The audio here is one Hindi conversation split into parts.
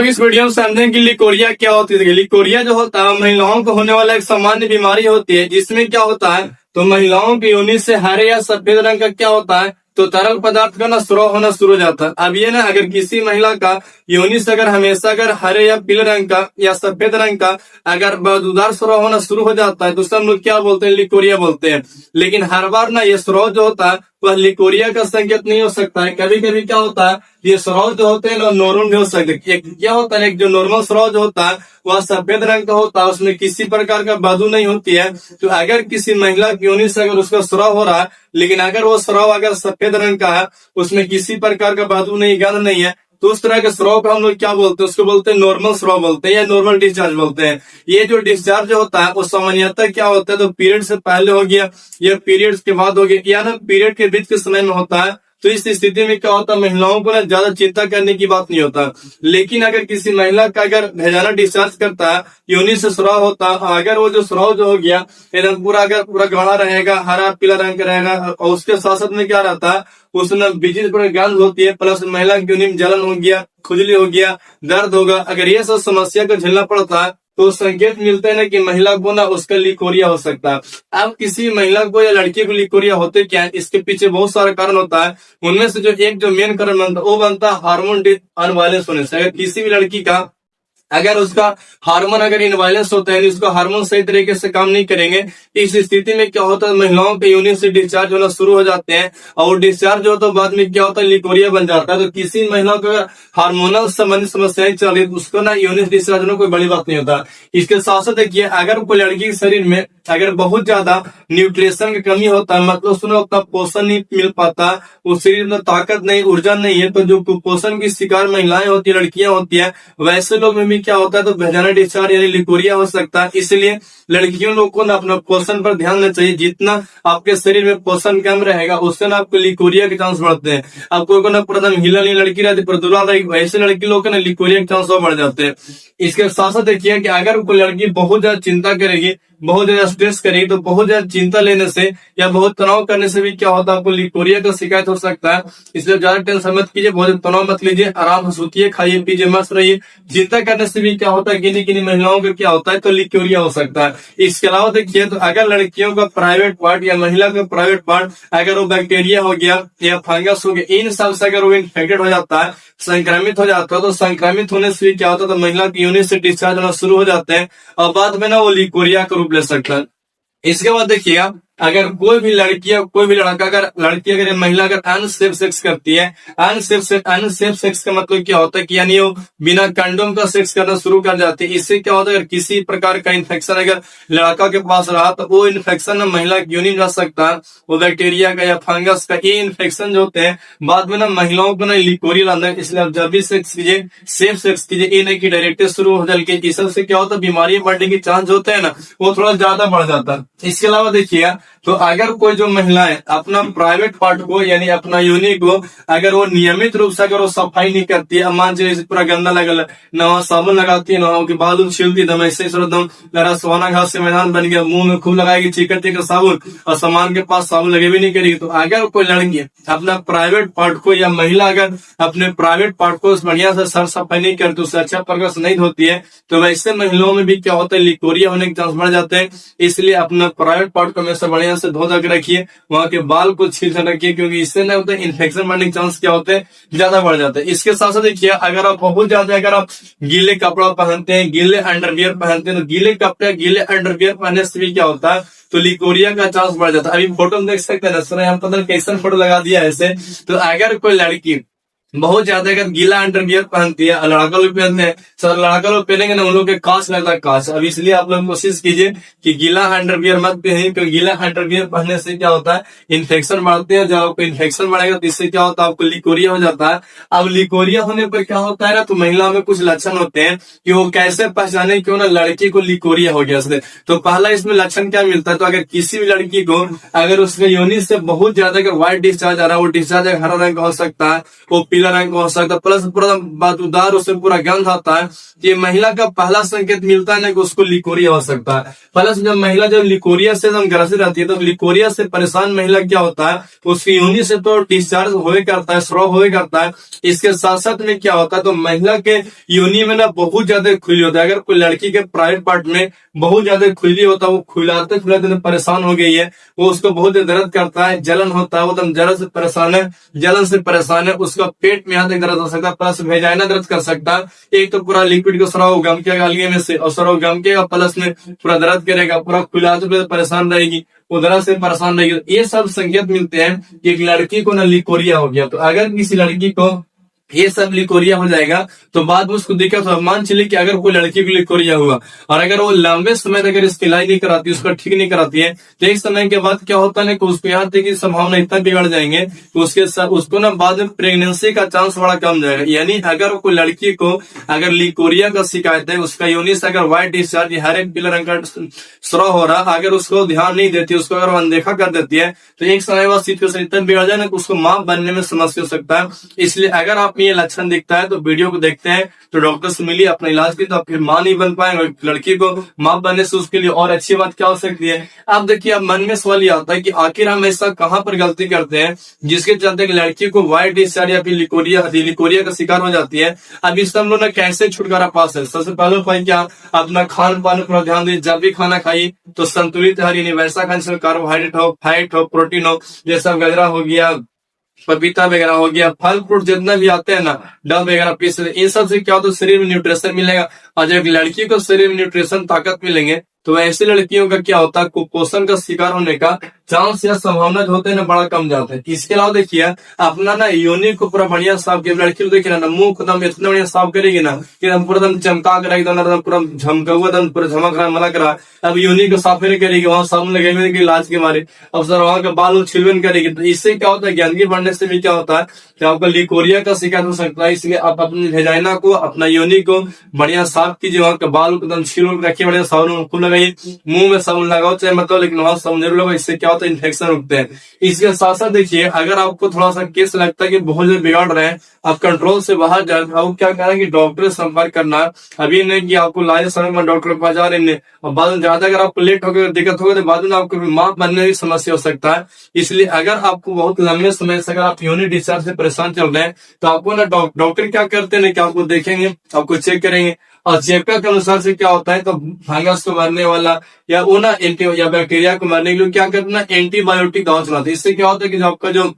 इस वीडियो में समझें कि लिकोरिया क्या होती है। लिकोरिया जो होता है महिलाओं को होने वाला एक सामान्य बीमारी होती है, जिसमें क्या होता है तो महिलाओं की योनि से हरे या सफेद रंग का क्या होता है तो तरल पदार्थ का ना स्राव होना शुरू हो जाता है। अब ये ना अगर किसी महिला का योनि से अगर हमेशा अगर हरे या पीले रंग का या सफेद रंग का अगर बदबूदार स्राव होना शुरू हो जाता है तो सब लोग क्या बोलते हैं, लिकोरिया बोलते हैं। लेकिन हर बार ना ये स्राव जो होता है वह लिकोरिया का संकेत नहीं हो सकता है। कभी कभी क्या होता है ये स्राव जो होते हैं नॉर्मल भी हो सकते हैं। एक क्या होता है, एक जो नॉर्मल स्राव जो होता है वह सफेद रंग का होता है, उसमें किसी प्रकार का बदबू नहीं होती है। तो अगर किसी महिला की योनि से अगर उसका स्राव हो रहा है, लेकिन अगर वो स्राव अगर सफेद रंग का है, उसमें किसी प्रकार का बदबू नहीं, गंध नहीं है, तो उस तरह के स्राव को हम लोग क्या बोलते हैं, उसको बोलते हैं नॉर्मल स्राव बोलते हैं या नॉर्मल डिस्चार्ज बोलते हैं। ये जो डिस्चार्ज होता है वो सामान्यतः क्या होता है तो पीरियड से पहले हो गया या पीरियड्स के बाद हो गया या ना पीरियड के बीच के समय में होता है। तो इस स्थिति में क्या होता है महिलाओं को ना ज्यादा चिंता करने की बात नहीं होता। लेकिन अगर किसी महिला का अगर भेजाना डिस्चार्ज करता है, योनि से स्राव होता है, अगर वो जो स्राव जो हो गया एकदम पूरा अगर पूरा गाढ़ा रहेगा, हरा पीला रंग का रहेगा, और उसके साथ साथ में क्या रहता है उसमें बीच पर गंध होती है, प्लस महिला की योनि में जलन हो गया, खुजली हो गया, दर्द होगा, अगर ये सब समस्या को झेलना पड़ता है तो संकेत मिलते हैं ना कि महिला को ना उसका लिकोरिया हो सकता है। अब किसी महिला को या लड़की को लिकोरिया होते क्या है, इसके पीछे बहुत सारा कारण होता है। उनमें से जो एक जो मेन कारण बनता है वो बनता है हार्मोन अनबैलेंस होने से। अगर किसी भी लड़की का अगर उसका हार्मोन अगर इनबैलेंस होता है, उसका हार्मोन सही तरीके से काम नहीं करेंगे, इस स्थिति में क्या होता है महिलाओं के योनि से डिस्चार्ज होना शुरू हो जाते हैं, और डिस्चार्ज हो तो बाद में क्या होता है लिकोरिया बन जाता है। तो किसी महिला को अगर हार्मोनल संबंधित समस्याएं चल रही है तो उसको ना योनि से डिस्चार्ज होना कोई बड़ी बात नहीं होता। इसके साथ साथ देखिए अगर कोई लड़की के शरीर में अगर बहुत ज्यादा न्यूट्रिशन की कमी होता है, मतलब उसमें उतना पोषण नहीं मिल पाता, उस शरीर में ताकत नहीं, ऊर्जा नहीं है, तो जो कुपोषण की शिकार महिलाएं होती है, लड़कियां होती है, वैसे लोग में भी क्या होता है तो भेजाना डिस्चार्ज यानी लिकोरिया हो सकता है। इसलिए लड़कियों लोग को ना अपना पोषण पर ध्यान देना चाहिए। जितना आपके शरीर में पोषण कम रहेगा उससे ना आपको लिकोरिया के चांस बढ़ते हैं। अब कोई को ना पूरा दम हिला नहीं लड़की रहती पर दुला रही, वैसे लड़की लोग के ना लिकोरिया के चांस बढ़ जाते हैं। इसके साथ साथ देखिए कि अगर कोई लड़की बहुत ज्यादा चिंता करेगी, बहुत ज्यादा स्ट्रेस करेगी, तो बहुत ज्यादा चिंता लेने से या बहुत तनाव करने से भी क्या होता है आपको लिकोरिया का शिकायत हो सकता है। इसलिए ज्यादा टेंशन मत कीजिए, बहुत तनाव मत लीजिए, आराम से सोचिए, खाइए पीजिए, मस्त रहिए। चिंता करने से भी क्या होता है किन्हीं किन्हीं महिलाओं को क्या होता है तो लिकोरिया हो सकता है। इसके अलावा देखिए तो अगर लड़कियों का प्राइवेट पार्ट या महिला का प्राइवेट पार्ट अगर वो बैक्टीरिया हो गया या फंगस हो गया, इन सब से अगर वो इन्फेक्टेड हो जाता है, संक्रमित हो जाता है, तो संक्रमित होने से भी क्या होता है तो महिला की योनि से डिस्चार्ज होना शुरू हो जाते हैं और बाद में ना वो लिकोरिया का रूप ले सकता है। इसके बाद देखिएगा अगर कोई भी लड़की या कोई भी लड़का अगर लड़की अगर महिला अगर अनसेफ सेक्स करती है, अनसेफ सेक्स का मतलब क्या होता है कि यानी वो बिना कंडोम का सेक्स करना शुरू कर जाती है। इससे क्या होता है अगर किसी प्रकार का इन्फेक्शन अगर लड़का के पास रहा तो वो इन्फेक्शन ना महिला की योनि में जा सकता है, वो बैक्टीरिया का या फंगस का। ये इन्फेक्शन जो होते हैं बाद में ना महिलाओं को ना लिकोरिया लाना है। इसलिए आप जब भी सेक्स कीजिए सेफ सेक्स कीजिए, ये नहीं कि डायरेक्ट शुरू हो जाए। इस सबसे क्या होता है बीमारी बढ़ने के चांस होते हैं ना वो थोड़ा ज्यादा बढ़ जाता है। इसके अलावा देखिए तो अगर कोई जो महिलाएं अपना प्राइवेट पार्ट को यानी अपना योनि को अगर वो नियमित रूप से अगर वो सफाई नहीं करती है, मान लीजिए पूरा गंदा लगल न साबुन लगाती है न के बाद छीलती दम ऐसे एकदम सोना घास से मैदान बन गया, मुंह में खूब लगाएगी चिकन साबुन और सामान के पास साबुन लगे भी नहीं करेगी। तो अगर कोई लड़की अपना प्राइवेट पार्ट को या महिला अगर अपने प्राइवेट पार्ट को बढ़िया से सर सफाई नहीं करती, उससे अच्छा प्रकाश नहीं होती है, तो वैसे महिलाओं में भी क्या होता है लिकोरिया होने के चांस बढ़ जाते हैं। इसलिए अपना प्राइवेट पार्ट को हमेशा बढ़िया से धो धो के रखिए, वहां के बाल को छील रखिए, क्योंकि इससे ना होता है इन्फेक्शन बढ़ने के चांस क्या होते हैं ज्यादा बढ़ जाते हैं। इसके साथ साथ देखिए अगर आप बहुत ज्यादा अगर आप गीले कपड़ा पहनते हैं, गीले अंडरवियर पहनते हैं, तो गीले कपड़े गीले अंडरवियर पहनने से भी क्या होता है तो लिकोरिया का चांस बढ़ जाता है। अभी फोटो में देख सकते हैं ना, सुना हम पता कैसन फोटो लगा दिया है ऐसे। तो अगर कोई लड़की बहुत ज्यादा अगर गीला अंडरवियर पहनती है, लड़का लोग पहनते हैं, सर लड़का लोग पहनेंगे ना उन लोग के कांच लगता है कांच। अब इसलिए आप लोग कोशिश कीजिए कि गीला अंडरवियर मत पहनिए, क्योंकि गीला अंडरवियर पहनने से क्या होता है इन्फेक्शन बढ़ते हैं। जब आपको इन्फेक्शन बढ़ेगा तो इससे क्या होता है आपको लिकोरिया हो जाता है। अब लिकोरिया होने पर क्या होता है ना तो महिला में कुछ लक्षण होते हैं कि वो कैसे पहचाने क्यों ना लड़की को लिकोरिया हो गया इसलिए। तो पहला इसमें लक्षण क्या मिलता है तो अगर किसी भी लड़की को अगर उसके योनि से बहुत ज्यादा अगर व्हाइट डिस्चार्ज आ रहा है, वो डिस्चार्ज हरा रंग का हो सकता है, वो पीला रंग का हो सकता है, प्लस पूरा बादूदार उससे पूरा गंध आता है। ये महिला का पहला संकेत मिलता है ना कि उसको लिकोरिया हो सकता है। प्लस जब महिला जब लिकोरिया से एकदम ग्रसित रहती है तो लिकोरिया से परेशान महिला क्या होता है, उसकी योनि से तो डिस्चार्ज होवे करता है, स्राव होवे करता है। इसके साथ साथ में क्या होता है, तो महिला के योनि में ना बहुत ज्यादा खुली होता है। अगर कोई लड़की के प्राइवेट पार्ट में बहुत ज्यादा खुली होता है, वो खुलाते खुलाते परेशान हो गई है, वो उसको बहुत दर्द करता है, जलन होता है, वो एकदम जलन से परेशान है, जलन से परेशान है, उसका पेट में यहाँ तक दर्द हो सकता है, प्लस वेजाइना दर्द कर सकता है। एक तो पूरा लिक्विड को स्राव गम के अलगे में से और स्राव गम के प्लस में पूरा दर्द करेगा, पूरा खुलाते परेशान रहेगी, उधर से परेशान रहेगी। ये सब संकेत मिलते हैं कि एक लड़की को ना लिकोरिया हो गया। तो अगर किसी लड़की को ये सब लिकोरिया हो जाएगा तो बाद में उसको दिक्कत हो। मान चलिए कि अगर कोई लड़की को लिकोरिया हुआ और अगर वो लंबे समय तक अगर इसकी इलाज नहीं कराती, उसका ठीक नहीं कराती है, तो एक समय के बाद क्या होता है कि उसको यहाँ तक की संभावना इतना बिगड़ जाएंगे कि उसके साथ उसको ना बाद में प्रेगनेंसी का चांस बड़ा कम जाएगा। यानी अगर कोई लड़की को अगर लिकोरिया का शिकायत है, उसका योनि से अगर व्हाइट डिस्चार्ज हर एक पीला रंग का स्राव हो रहा, अगर उसको ध्यान नहीं देती, उसको अगर अनदेखा कर देती है, तो एक समय बाद सिचुएशन इतना बिगड़ जाए ना कि उसको मां बनने में समस्या हो सकता है। इसलिए अगर आप ये लक्षण दिखता है तो वीडियो को देखते हैं तो डॉक्टर से मिलिए, अपना इलाज की, तो आप फिर मां नहीं बन पाएंगे। लड़की को मां बनने से उसके लिए और अच्छी बात क्या हो सकती है। आप देखिए, अब मन में सवाल ये आता है कि आखिर हम ऐसा कहां पर गलती करते हैं जिसके चलते लड़की को व्हाइट डिस्चार्ज या फिर लिकोरिया का शिकार हो जाती है। अब इस हम लोग ना कैसे छुटकारा पा सकते। सबसे पहले उपाय क्या, अपना खान पान पर ध्यान दीजिए। जब भी खाना खाइए तो संतुलित आहार, वैसा खाने से कार्बोहाइड्रेट हो, फैट हो, प्रोटीन हो, जैसा गजरा हो गया, पपीता वगैरह हो गया, फल फ्रूट जितना भी आते हैं ना, डब वगैरह पीस, इन सब से क्या होता है, शरीर में न्यूट्रिशन मिलेगा। और जब एक लड़की को शरीर में न्यूट्रिशन ताकत मिलेंगे तो ऐसी लड़कियों का क्या होता है, कुपोषण का शिकार होने का चांस या संभावना जो होते हैं ना बड़ा कम जाता है। इसके अलावा देखिए, अपना ना योनि को पूरा बढ़िया साफ किया, लड़की को देखिए ना मुंह को एकदम इतना बढ़िया साफ करेगी ना कि एकदम पूरा एकदम चमका कर एकदम पूरा झमका हुआ, एकदम पूरा झमक रहा, मलक रहा। अब योनि को साफ नहीं करेगी, वहां साबुन लगेगी इलाज के मारे, अब सर वहां का बाल छिलवन करेगी, तो इससे क्या होता है, गंदगी बढ़ने से भी क्या होता है कि आपको लिकोरिया का शिकार हो सकता है। इसलिए आप अपनी वेजाइना को, अपना योनि को बढ़िया साफ कीजिए, वहां का बाल को एकदम छील रखिए, बढ़िया साबुन खूब लगाइए, मुंह में साबुन लगाओ चाहे मतलब, लेकिन वहां साबुन जरूर लगाओ। इससे क्या होता है, इन्फेक्शन रुकते हैं। इसके साथ साथ देखिए, अगर आपको थोड़ा सा केस लगता है कि बहुत ज्यादा बिगड़ रहे हैं, आप कंट्रोल से बाहर जा रहे हैं, आपको क्या करना है कि डॉक्टर से संपर्क करना है। अभी नहीं कि आपको लाए समय में डॉक्टर के पास जा रहे हैं और बाद में ज्यादा अगर आपको लेट होकर दिक्कत होगी तो बाद में आपको मां बनने की समस्या हो सकता है। इसलिए अगर आपको बहुत लंबे समय से अगर आप योनि डिस्चार्ज से परेशान चल रहे हैं तो आपको ना डॉक्टर क्या करते हैं कि आपको देखेंगे, आपको चेक करेंगे और चेकअप के अनुसार से क्या होता है, तो फंगस को मारने वाला या वो ना एंटी या बैक्टीरिया को मारने के लिए क्या करते हैं, एंटीबायोटिक दवा चलाते हैं। इससे क्या होता है कि जो आपका जो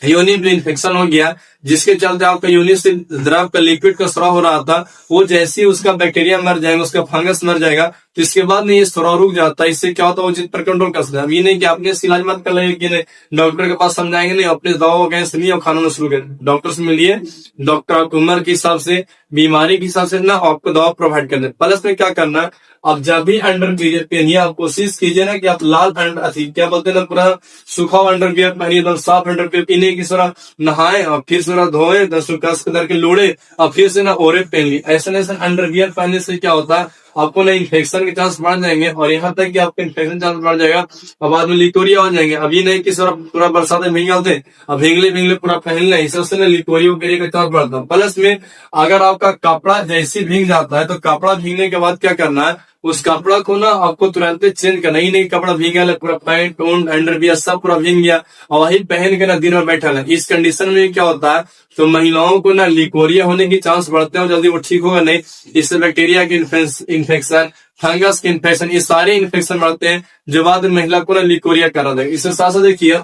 योनि में इन्फेक्शन हो गया, जिसके चलते आपका योनि से द्रव का लिक्विड का स्राव हो रहा था, वो जैसे ही उसका बैक्टीरिया मर जाएगा, उसका फंगस मर जाएगा, तो इसके बाद में ये स्राव रुक जाता है। इससे क्या होता है, वो जिस पर कंट्रोल कर सकता है। ये नहीं कि आपने इलाज मत कर लेंगे कि नहीं, डॉक्टर के पास समझाएंगे नहीं, अपने दवा वगैरह सुनिए और खाना शुरू करें। डॉक्टर से मिलिए, डॉक्टर आपको उम्र के हिसाब से, बीमारी के हिसाब से ना आपको दवा प्रोवाइड कर दे। प्लस में क्या करना, अब जब भी अंडरवियर पहनिए, आप कोशिश कीजिए ना कि आप लाल क्या बोलते हैं ना, पूरा सूखा अंडरवियर पहनिए, एकदम साफ अंडरवियर पहनिए कि थोड़ा नहाए और फिर थोड़ा धोए, कस करके लोड़े और फिर से ना ओरे पहन ली। ऐसा ऐसा अंडरवियर पहनने से क्या होता है, आपको ना इन्फेक्शन के चांस बढ़ जाएंगे और यहाँ तक कि आपका इन्फेक्शन चांस बढ़ जाएगा और बाद में लिकोरिया हो जाएंगे। अभी नहीं कि पूरा बरसात में भीग जाते, अब भींगले पूरा पहन ले, इससे ना लिकोरिया का चांस बढ़ता है। प्लस में अगर आपका कपड़ा जैसे भीग जाता है तो कपड़ा भीगने के बाद क्या करना है, उस कपड़ा को ना आपको तुरंत चेंज करना ही नहीं। कपड़ा भीग गया, पूरा पैंट ऊंट अंडरवियर सब पूरा भीग गया और वही पहन के ना दिन में बैठा है। इस कंडीशन में क्या होता है, तो महिलाओं को ना लिकोरिया होने की चांस बढ़ते हैं और जल्दी वो ठीक होगा नहीं। इससे बैक्टीरिया की इन्फेक्शन, फंगस के इन्फेक्शन, ये सारे इन्फेक्शन बढ़ते हैं जो बाद में महिला को ना लिकोरिया करा देगा। इससे साथ साथ देखिए,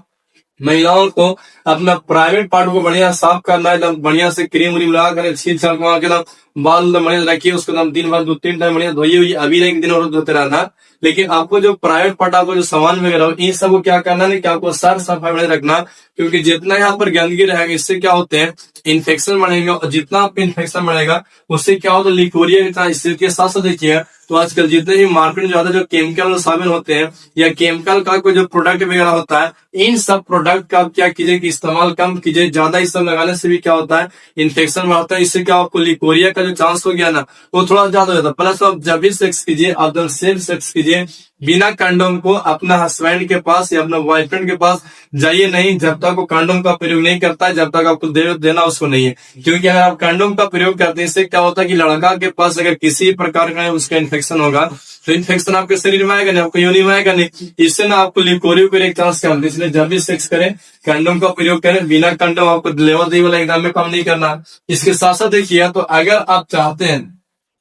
महिलाओं को अपना प्राइवेट पार्ट को बढ़िया साफ करना है, एकदम बढ़िया से क्रीम व्रीम लगा कर छील छाल के एकदम बाल बढ़िया रखिए, उसको एकदम दिन भर 2-3 टाइम बढ़िया धोइए हुई। अभी नहीं दिन और धोते रहना, लेकिन आपको जो प्राइवेट पार्ट, आपको जो सामान वगैरह हो, इन सब को क्या करना है कि आपको साफ सफाई बढ़िया रखना, क्योंकि जितना यहाँ पर गंदगी रहेगा इससे क्या होते हैं, इन्फेक्शन बढ़ेगा और जितना आपको इन्फेक्शन बढ़ेगा उससे क्या होता है, लिकोरिया। इसके साथ साथ देखिए, तो आजकल जितने भी मार्केट में ज्यादा जो केमिकल साबित होते हैं या केमिकल का कोई जो प्रोडक्ट वगैरह होता है इन सब प्रोडक्ट का आप क्या कीजिए कि इस्तेमाल कम कीजिए। ज्यादा इस सब लगाने से भी क्या होता है, इन्फेक्शन बढ़ता है। इससे क्या आपको लिकोरिया का जो चांस हो गया ना, वो थोड़ा ज्यादा हो जाता है। प्लस आप जब भी सेक्स कीजिए, आप जब सेल्फ सेक्स कीजिए बिना कंडोम को, अपना हस्बैंड के पास या अपना बॉयफ्रेंड के पास जाइए नहीं जब तक वो कंडोम का प्रयोग नहीं करता है, जब तक आपको देना उसको नहीं है। क्योंकि अगर आप कंडोम का प्रयोग करते हैं, इससे क्या होता है कि लड़का के पास अगर किसी प्रकार का उसका इन्फेक्शन होगा, तो इन्फेक्शन आपके शरीर में आएगा नहीं, आपको योनि में आएगा नहीं। इससे ना आपको लिकोरियो का एक चांस कम। इसलिए जब भी सेक्स करें कंडोम का प्रयोग करें। बिना कंडोम आपको लेवल दी वाला एग्जाम में काम नहीं करना। इसके साथ साथ देखिए, तो अगर आप चाहते हैं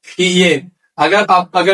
कि ये, अगर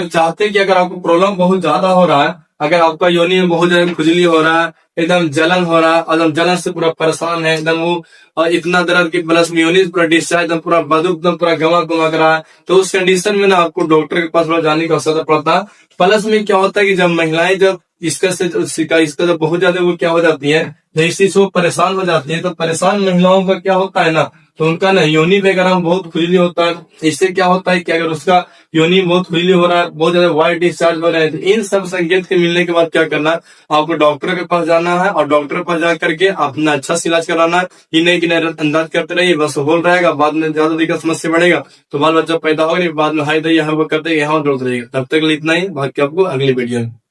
चाहते हैं कि अगर आपको प्रॉब्लम बहुत ज्यादा हो रहा है, अगर आपका योनि में बहुत ज्यादा खुजली हो रहा है, एकदम जलन हो रहा है, एकदम जलन से पूरा परेशान है, एकदम वो इतना दर्द की प्लस योनि पूरा डिस्चार्ज, एकदम पूरा बदबू, एकदम पूरा गवा गमक रहा है, तो उस कंडीशन में ना आपको डॉक्टर के पास जाने की आवश्यकता पड़ता है। प्लस में क्या होता है कि जब महिलाएं जब इसका जब बहुत ज्यादा वो क्या हो जाती है, जब इस चीज से वो परेशान हो जाती है, तो परेशान महिलाओं का क्या होता है ना, तो उनका ना योनि वगैरह में बहुत खुजली होता है। इससे क्या होता है कि अगर उसका योनि बहुत खुजली हो रहा है, बहुत ज्यादा वाइट डिस्चार्ज हो रहा है, तो इन सब संकेत के मिलने के बाद क्या करना, आपको डॉक्टर के पास जाना है और डॉक्टर के पास जा करके अपना अच्छा से इलाज कराना है। ये नहीं कि अंदाज करते रहिए बस बोल रहेगा, बाद में ज्यादा दिक्कत समस्या बढ़ेगा, तो बाल बच्चा पैदा होगा, बाद में हाई दही यहाँ वो करते यहाँ जोड़ते रहेगा। तब तक इतना ही, बाकी आपको अगली वीडियो में।